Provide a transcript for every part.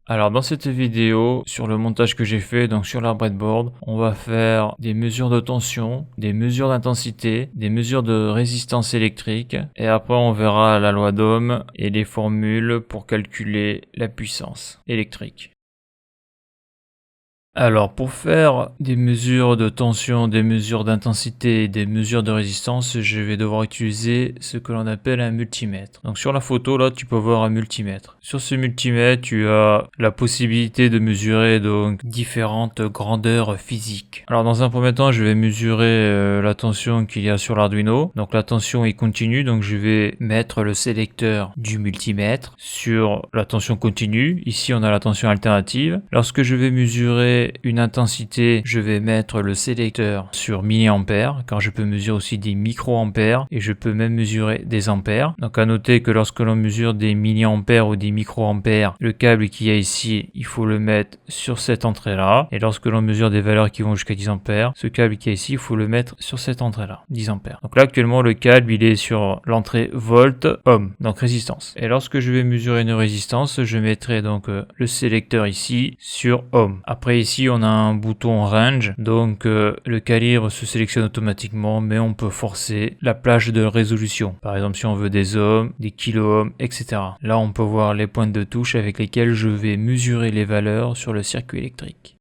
Alors dans cette vidéo, sur le montage que j'ai fait, donc sur la breadboard, on va faire des mesures de tension, des mesures d'intensité, des mesures de résistance électrique, et après on verra la loi d'Ohm et les formules pour calculer la puissance électrique. Alors pour faire des mesures de tension, des mesures d'intensité et des mesures de résistance, je vais devoir utiliser ce que l'on appelle un multimètre. Donc sur la photo là, tu peux voir un multimètre. Sur ce multimètre, tu as la possibilité de mesurer donc différentes grandeurs physiques. Alors dans un premier temps, je vais mesurer la tension qu'il y a sur l'Arduino. Donc la tension est continue, donc je vais mettre le sélecteur du multimètre sur la tension continue. Ici, on a la tension alternative. Lorsque je vais mesurer une intensité, je vais mettre le sélecteur sur milliampères, car je peux mesurer aussi des microampères et je peux même mesurer des ampères. Donc à noter que lorsque l'on mesure des milliampères ou des microampères, le câble qu'il y a ici, il faut le mettre sur cette entrée-là. Et lorsque l'on mesure des valeurs qui vont jusqu'à 10 ampères, ce câble qui est ici, il faut le mettre sur cette entrée-là, 10 ampères. Donc là actuellement le câble il est sur l'entrée volt ohm, donc résistance. Et lorsque je vais mesurer une résistance, je mettrai donc le sélecteur ici sur ohm. Après ici on a un bouton range, donc le calibre se sélectionne automatiquement, mais on peut forcer la plage de résolution. Par exemple si on veut des ohms, des kilo-ohms, etc. Là on peut voir les pointes de touche avec lesquelles je vais mesurer les valeurs sur le circuit électrique.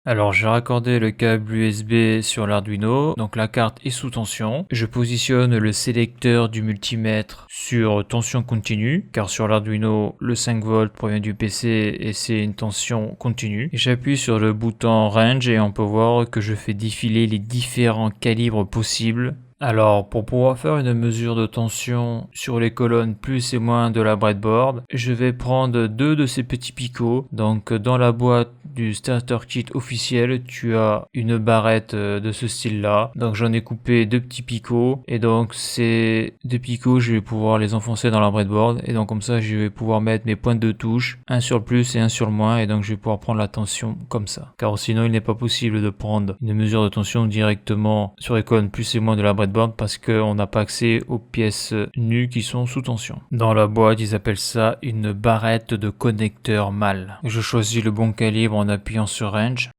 Alors j'ai raccordé le câble USB sur l'Arduino, donc la carte est sous tension. Je positionne le sélecteur du multimètre sur tension continue, car sur l'Arduino le 5V provient du PC et c'est une tension continue. J'appuie sur le bouton range et on peut voir que je fais défiler les différents calibres possibles. Alors, pour pouvoir faire une mesure de tension sur les colonnes plus et moins de la breadboard, je vais prendre deux de ces petits picots. Donc, dans la boîte du starter kit officiel, tu as une barrette de ce style-là. Donc, j'en ai coupé deux petits picots. Et donc, ces deux picots, je vais pouvoir les enfoncer dans la breadboard. Et donc, comme ça, je vais pouvoir mettre mes pointes de touche, un sur le plus et un sur le moins. Et donc, je vais pouvoir prendre la tension comme ça. Car sinon, il n'est pas possible de prendre une mesure de tension directement sur les colonnes plus et moins de la breadboard, parce qu'on n'a pas accès aux pièces nues qui sont sous tension. Dans la boîte, ils appellent ça une barrette de connecteur mâle. Je choisis le bon calibre en appuyant sur Range.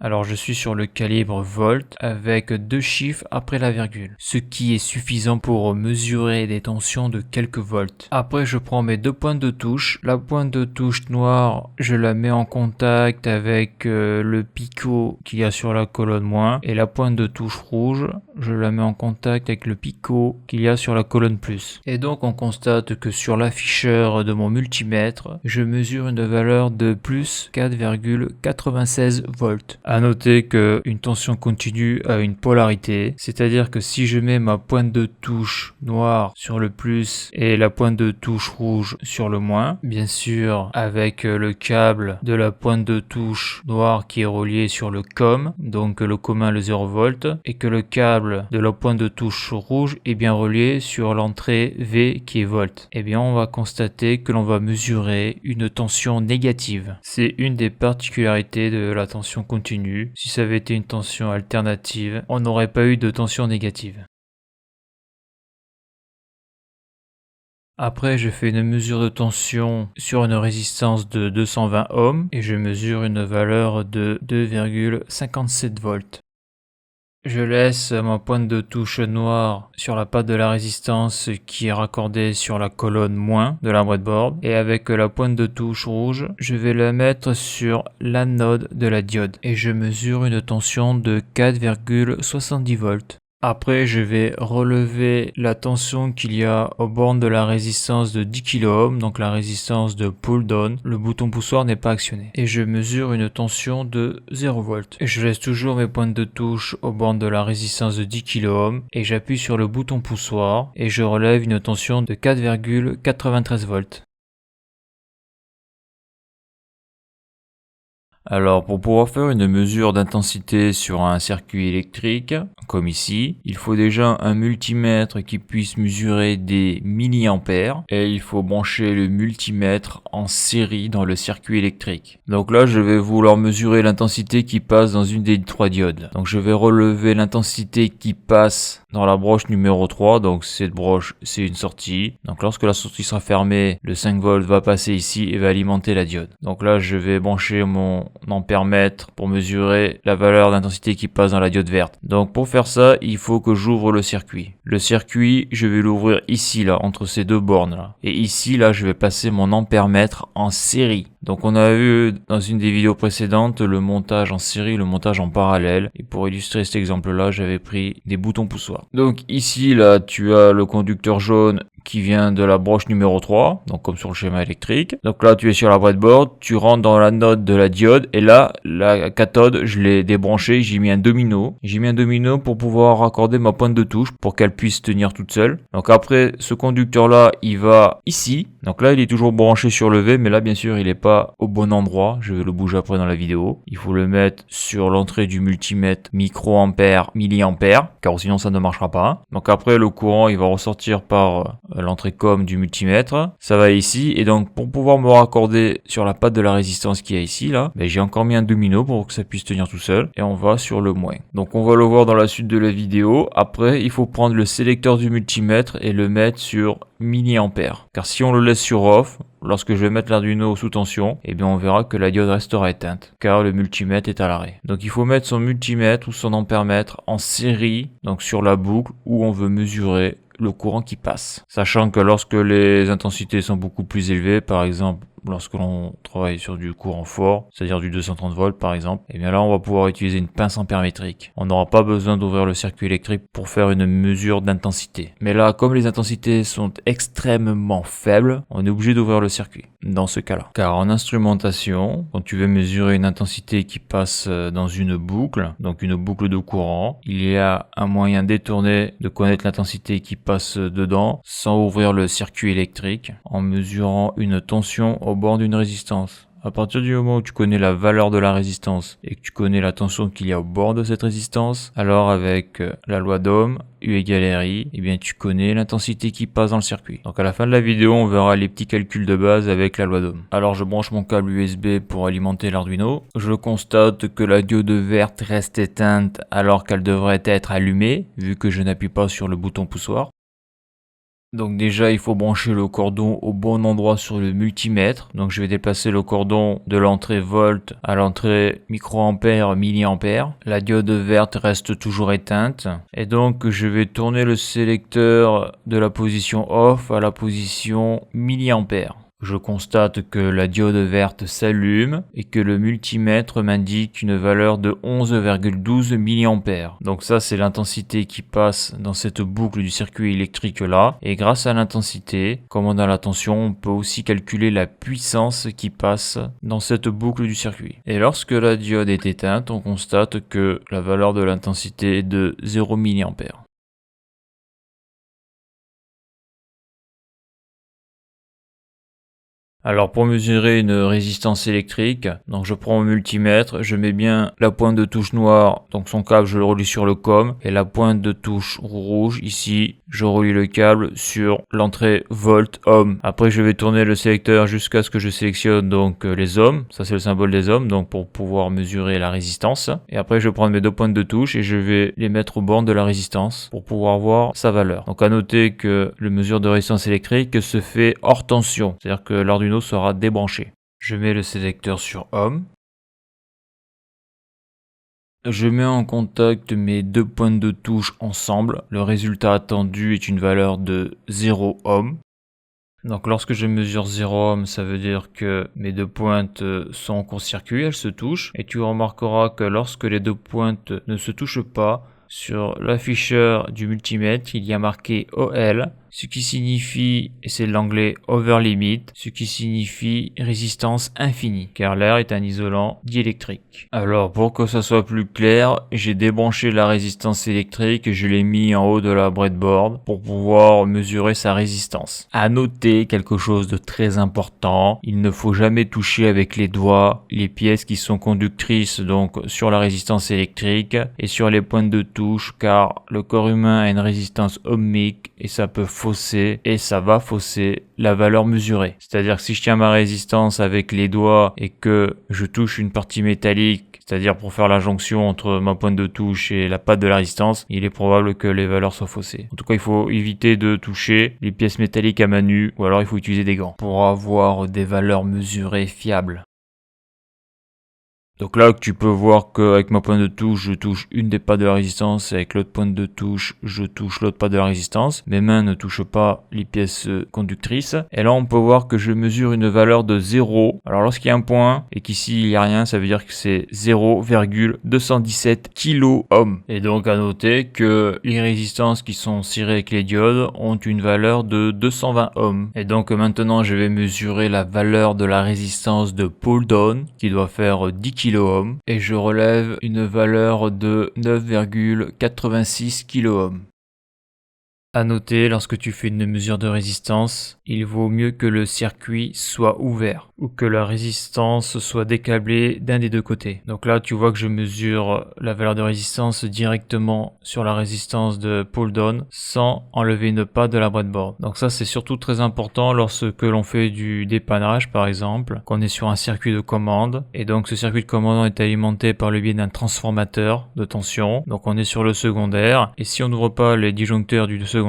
Alors je suis sur le calibre volt avec deux chiffres après la virgule, ce qui est suffisant pour mesurer des tensions de quelques volts. Après je prends mes deux pointes de touche. La pointe de touche noire, je la mets en contact avec le picot qu'il y a sur la colonne moins, et la pointe de touche rouge, je la mets en contact avec le picot qu'il y a sur la colonne plus. Et donc on constate que sur l'afficheur de mon multimètre, je mesure une valeur de plus 4,96 volts. À noter qu'une tension continue a une polarité, c'est-à-dire que si je mets ma pointe de touche noire sur le plus et la pointe de touche rouge sur le moins, bien sûr avec le câble de la pointe de touche noire qui est relié sur le COM, donc le commun le 0V, et que le câble de la pointe de touche rouge est bien relié sur l'entrée V qui est volt, eh bien on va constater que l'on va mesurer une tension négative. C'est une des particularités de la tension continue. Si ça avait été une tension alternative, on n'aurait pas eu de tension négative. Après, je fais une mesure de tension sur une résistance de 220 ohms et je mesure une valeur de 2,57 volts. Je laisse ma pointe de touche noire sur la patte de la résistance qui est raccordée sur la colonne moins de la breadboard, et avec la pointe de touche rouge, je vais la mettre sur l'anode de la diode et je mesure une tension de 4,70 volts. Après, je vais relever la tension qu'il y a aux bornes de la résistance de 10 kΩ, donc la résistance de pull down. Le bouton poussoir n'est pas actionné. Et je mesure une tension de 0 V. Et je laisse toujours mes pointes de touche aux bornes de la résistance de 10 kΩ et j'appuie sur le bouton poussoir et je relève une tension de 4,93 volts. Alors pour pouvoir faire une mesure d'intensité sur un circuit électrique, comme ici, il faut déjà un multimètre qui puisse mesurer des milliampères et il faut brancher le multimètre en série dans le circuit électrique. Donc là je vais vouloir mesurer l'intensité qui passe dans une des 3 diodes. Donc je vais relever l'intensité qui passe dans la broche numéro 3, donc cette broche c'est une sortie. Donc lorsque la sortie sera fermée, le 5 volts va passer ici et va alimenter la diode. Donc là je vais brancher mon ampèremètre pour mesurer la valeur d'intensité qui passe dans la diode verte. Donc pour faire ça, il faut que j'ouvre le circuit. Le circuit, je vais l'ouvrir ici là, entre ces deux bornes là. Et ici là, je vais passer mon ampèremètre en série. Donc on a vu dans une des vidéos précédentes le montage en série, le montage en parallèle. Et pour illustrer cet exemple-là, j'avais pris des boutons poussoirs. Donc ici là, tu as le conducteur jaune qui vient de la broche numéro 3, donc comme sur le schéma électrique. Donc là, tu es sur la breadboard, tu rentres dans la note de la diode et là, la cathode, je l'ai débranchée, j'ai mis un domino. J'ai mis un domino pour pouvoir raccorder ma pointe de touche pour qu'elle puisse tenir toute seule. Donc après, ce conducteur-là, il va ici. Donc là, il est toujours branché sur le V, mais là, bien sûr, il n'est pas au bon endroit. Je vais le bouger après dans la vidéo. Il faut le mettre sur l'entrée du multimètre microampère, milliampère, car sinon ça ne marchera pas. Donc après, le courant, il va ressortir par l'entrée com du multimètre. Ça va ici. Et donc, pour pouvoir me raccorder sur la patte de la résistance qui est ici, là, ben, j'ai encore mis un domino pour que ça puisse tenir tout seul. Et on va sur le moins. Donc, on va le voir dans la suite de la vidéo. Après, il faut prendre le sélecteur du multimètre et le mettre sur milliampères. Car si on le laisse sur off, lorsque je vais mettre l'Arduino sous tension, eh bien on verra que la diode restera éteinte, car le multimètre est à l'arrêt. Donc il faut mettre son multimètre ou son ampèremètre en série, donc sur la boucle où on veut mesurer le courant qui passe. Sachant que lorsque les intensités sont beaucoup plus élevées, par exemple lorsque l'on travaille sur du courant fort, c'est-à-dire du 230 volts par exemple, et bien là on va pouvoir utiliser une pince ampèrmétrique. On n'aura pas besoin d'ouvrir le circuit électrique pour faire une mesure d'intensité. Mais là, comme les intensités sont extrêmement faibles, on est obligé d'ouvrir le circuit dans ce cas-là. Car en instrumentation, quand tu veux mesurer une intensité qui passe dans une boucle, donc une boucle de courant, il y a un moyen détourné de connaître l'intensité qui passe dedans sans ouvrir le circuit électrique, en mesurant une tension au bord d'une résistance. À partir du moment où tu connais la valeur de la résistance et que tu connais la tension qu'il y a au bord de cette résistance, alors avec la loi d'Ohm, U égale RI, eh bien tu connais l'intensité qui passe dans le circuit. Donc à la fin de la vidéo, on verra les petits calculs de base avec la loi d'Ohm. Alors je branche mon câble USB pour alimenter l'Arduino. Je constate que la diode verte reste éteinte alors qu'elle devrait être allumée, vu que je n'appuie pas sur le bouton poussoir. Donc déjà, il faut brancher le cordon au bon endroit sur le multimètre. Donc je vais déplacer le cordon de l'entrée volt à l'entrée microampère, milliampère. La diode verte reste toujours éteinte. Et donc je vais tourner le sélecteur de la position off à la position milliampère. Je constate que la diode verte s'allume et que le multimètre m'indique une valeur de 11,12 mA. Donc ça, c'est l'intensité qui passe dans cette boucle du circuit électrique là. Et grâce à l'intensité, comme on a la tension, on peut aussi calculer la puissance qui passe dans cette boucle du circuit. Et lorsque la diode est éteinte, on constate que la valeur de l'intensité est de 0 mA. Alors pour mesurer une résistance électrique, donc je prends mon multimètre, je mets bien la pointe de touche noire, donc son câble je le relie sur le COM, et la pointe de touche rouge ici, je relie le câble sur l'entrée volt ohm. Après je vais tourner le sélecteur jusqu'à ce que je sélectionne donc les ohms, ça c'est le symbole des ohms, donc pour pouvoir mesurer la résistance. Et après je vais prendre mes deux pointes de touche et je vais les mettre au bord de la résistance pour pouvoir voir sa valeur. Donc à noter que le mesure de résistance électrique se fait hors tension, c'est-à-dire que l'Arduino sera débranché. Je mets le sélecteur sur ohm. Je mets en contact mes deux pointes de touche ensemble. Le résultat attendu est une valeur de 0 ohm. Donc lorsque je mesure 0 ohm, ça veut dire que mes deux pointes sont en court-circuit, elles se touchent. Et tu remarqueras que lorsque les deux pointes ne se touchent pas, sur l'afficheur du multimètre, il y a marqué OL. ce qui signifie, et c'est l'anglais over limit, ce qui signifie résistance infinie, car l'air est un isolant diélectrique. Alors pour que ça soit plus clair, j'ai débranché la résistance électrique et je l'ai mis en haut de la breadboard pour pouvoir mesurer sa résistance. À noter quelque chose de très important, il ne faut jamais toucher avec les doigts les pièces qui sont conductrices donc sur la résistance électrique et sur les pointes de touche, car le corps humain a une résistance ohmique et ça peut fausser, et ça va fausser la valeur mesurée. C'est-à-dire que si je tiens ma résistance avec les doigts et que je touche une partie métallique, c'est-à-dire pour faire la jonction entre ma pointe de touche et la patte de la résistance, il est probable que les valeurs soient faussées. En tout cas, il faut éviter de toucher les pièces métalliques à main nue, ou alors il faut utiliser des gants pour avoir des valeurs mesurées fiables. Donc là, tu peux voir qu'avec ma pointe de touche, je touche une des pattes de la résistance, et avec l'autre pointe de touche, je touche l'autre patte de la résistance. Mes mains ne touchent pas les pièces conductrices. Et là, on peut voir que je mesure une valeur de 0. Alors lorsqu'il y a un point, et qu'ici il n'y a rien, ça veut dire que c'est 0,217 kOhm. Et donc à noter que les résistances qui sont cirées avec les diodes ont une valeur de 220 ohms. Et donc maintenant, je vais mesurer la valeur de la résistance de pull down, qui doit faire 10 kOhm. Et je relève une valeur de 9,86 kOhm. À noter, lorsque tu fais une mesure de résistance, il vaut mieux que le circuit soit ouvert ou que la résistance soit décalée d'un des deux côtés. Donc là, tu vois que je mesure la valeur de résistance directement sur la résistance de pull down sans enlever une patte de la breadboard. Donc ça, c'est surtout très important lorsque l'on fait du dépannage, par exemple, qu'on est sur un circuit de commande. Et donc ce circuit de commande est alimenté par le biais d'un transformateur de tension. Donc on est sur le secondaire. Et si on n'ouvre pas les disjoncteurs du secondaire,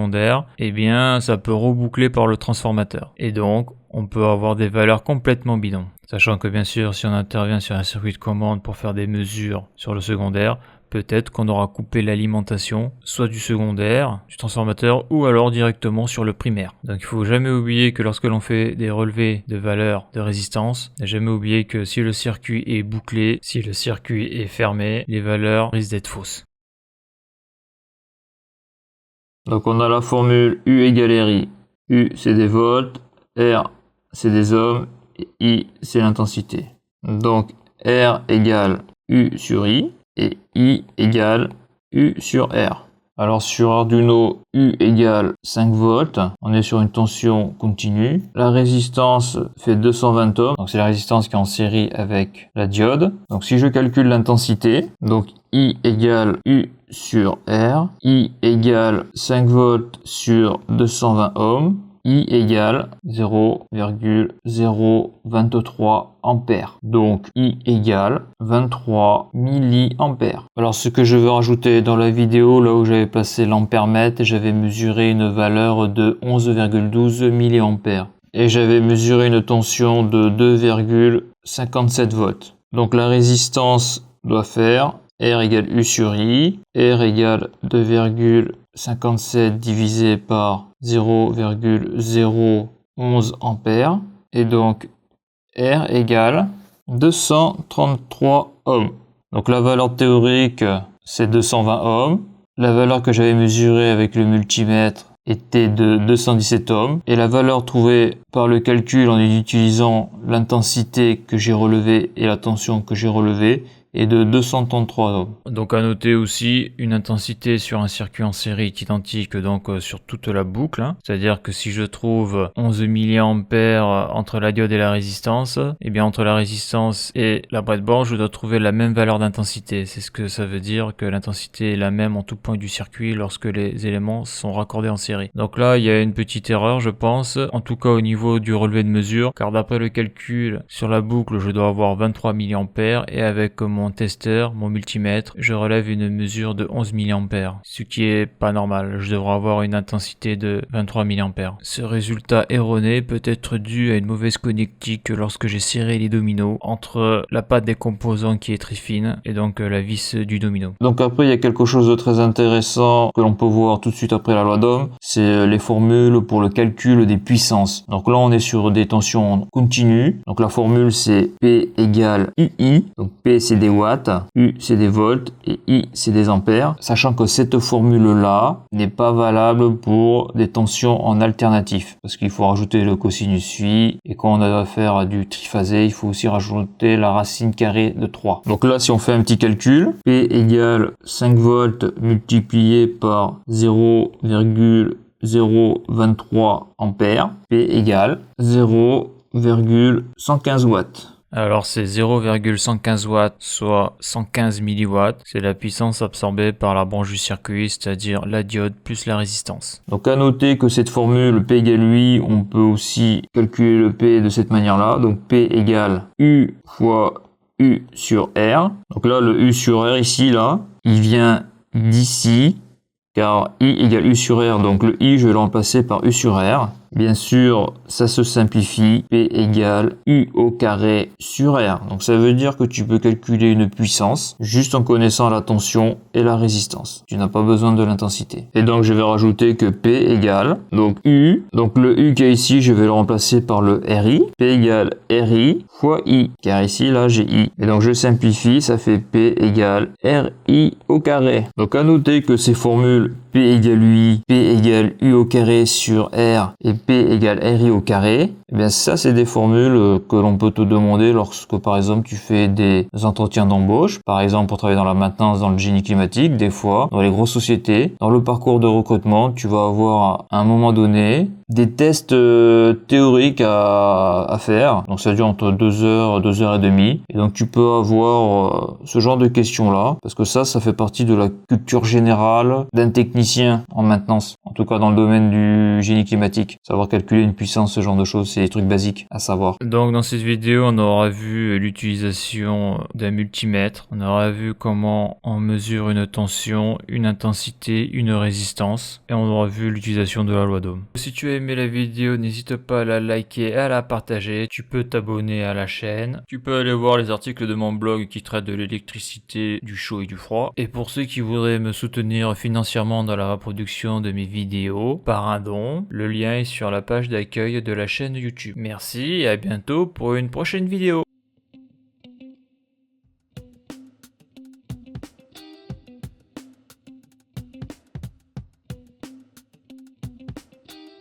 eh bien ça peut reboucler par le transformateur. Et donc on peut avoir des valeurs complètement bidons. Sachant que bien sûr, si on intervient sur un circuit de commande pour faire des mesures sur le secondaire, peut-être qu'on aura coupé l'alimentation, soit du secondaire, du transformateur, ou alors directement sur le primaire. Donc il faut jamais oublier que lorsque l'on fait des relevés de valeurs de résistance, ne jamais oublier que si le circuit est bouclé, si le circuit est fermé, les valeurs risquent d'être fausses. Donc on a la formule U égale RI. U c'est des volts, R c'est des ohms, et I c'est l'intensité. Donc R égale U sur I et I égale U sur R. Alors sur Arduino, U égale 5 volts, on est sur une tension continue. La résistance fait 220 ohms, donc c'est la résistance qui est en série avec la diode. Donc si je calcule l'intensité, donc I égale U sur R, I égale 5 volts sur 220 ohms, I égale 0,023 ampères. Donc I égale 23 milliampères. Alors ce que je veux rajouter dans la vidéo, là où j'avais placé l'ampère-mètre, j'avais mesuré une valeur de 11,12 milliampères. Et j'avais mesuré une tension de 2,57 volts. Donc la résistance doit faire R égale U sur I, R égale 2,57 divisé par 0,011 ampères, et donc R égale 233 ohms. Donc la valeur théorique c'est 220 ohms, la valeur que j'avais mesurée avec le multimètre était de 217 ohms, et la valeur trouvée par le calcul en utilisant l'intensité que j'ai relevée et la tension que j'ai relevée est de 233 ohms. Donc à noter aussi, une intensité sur un circuit en série est identique donc sur toute la boucle, hein. C'est-à-dire que si je trouve 11 mA entre la diode et la résistance, et bien entre la résistance et la breadboard, je dois trouver la même valeur d'intensité. C'est ce que ça veut dire, que l'intensité est la même en tout point du circuit lorsque les éléments sont raccordés en série. Donc là, il y a une petite erreur, je pense, en tout cas au niveau du relevé de mesure, car d'après le calcul sur la boucle, je dois avoir 23 mA, et avec mon testeur, mon multimètre, je relève une mesure de 11 mA, ce qui est pas normal. Je devrais avoir une intensité de 23 mA. Ce résultat erroné peut être dû à une mauvaise connectique lorsque j'ai serré les dominos entre la patte des composants qui est très fine et donc la vis du domino. Donc après, il y a quelque chose de très intéressant que l'on peut voir tout de suite après la loi d'Ohm, c'est les formules pour le calcul des puissances. Donc là, on est sur des tensions continues. Donc la formule c'est P égale UI. Donc P c'est des watts, U c'est des volts et I c'est des ampères, sachant que cette formule-là n'est pas valable pour des tensions en alternatif, parce qu'il faut rajouter le cosinus phi, et quand on a affaire à du triphasé, il faut aussi rajouter la racine carrée de 3. Donc là, si on fait un petit calcul, P égale 5 volts multiplié par 0,023 ampères, P égale 0,115 watts. Alors c'est 0,115 watts, soit 115 milliwatts. C'est la puissance absorbée par la branche du circuit, c'est-à-dire la diode plus la résistance. Donc à noter que cette formule P égale UI, on peut aussi calculer le P de cette manière-là. Donc P égale U fois U sur R. Donc là, le U sur R ici, là, il vient d'ici, car I égale U sur R. Donc le I, je vais le remplacer par U sur R. Bien sûr, ça se simplifie. P égale U au carré sur R. Donc ça veut dire que tu peux calculer une puissance juste en connaissant la tension et la résistance. Tu n'as pas besoin de l'intensité. Et donc je vais rajouter que P égale donc U. Donc le U qui est ici, je vais le remplacer par le RI. P égale RI fois I. Car ici, là, j'ai I. Et donc je simplifie, ça fait P égale RI au carré. Donc à noter que ces formules P égale UI, P égale U au carré sur R et P égale RI au carré, eh bien ça c'est des formules que l'on peut te demander lorsque par exemple tu fais des entretiens d'embauche, par exemple pour travailler dans la maintenance, dans le génie climatique, des fois dans les grosses sociétés. Dans le parcours de recrutement, tu vas avoir à un moment donné des tests théoriques à faire, donc ça dure entre 2 heures, 2 heures et demie, et donc tu peux avoir ce genre de questions là, parce que ça fait partie de la culture générale d'un technicien en maintenance, en tout cas dans le domaine du génie climatique. Savoir calculer une puissance, ce genre de choses, c'est des trucs basiques à savoir. Donc dans cette vidéo, on aura vu l'utilisation d'un multimètre, on aura vu comment on mesure une tension, une intensité, une résistance, et on aura vu l'utilisation de la loi d'Ohm. Si tu as aimé la vidéo, n'hésite pas à la liker et à la partager, tu peux t'abonner à la chaîne, tu peux aller voir les articles de mon blog qui traitent de l'électricité, du chaud et du froid, et pour ceux qui voudraient me soutenir financièrement dans la reproduction de mes vidéos, par un don, le lien est sur la page d'accueil de la chaîne YouTube. Merci et à bientôt pour une prochaine vidéo.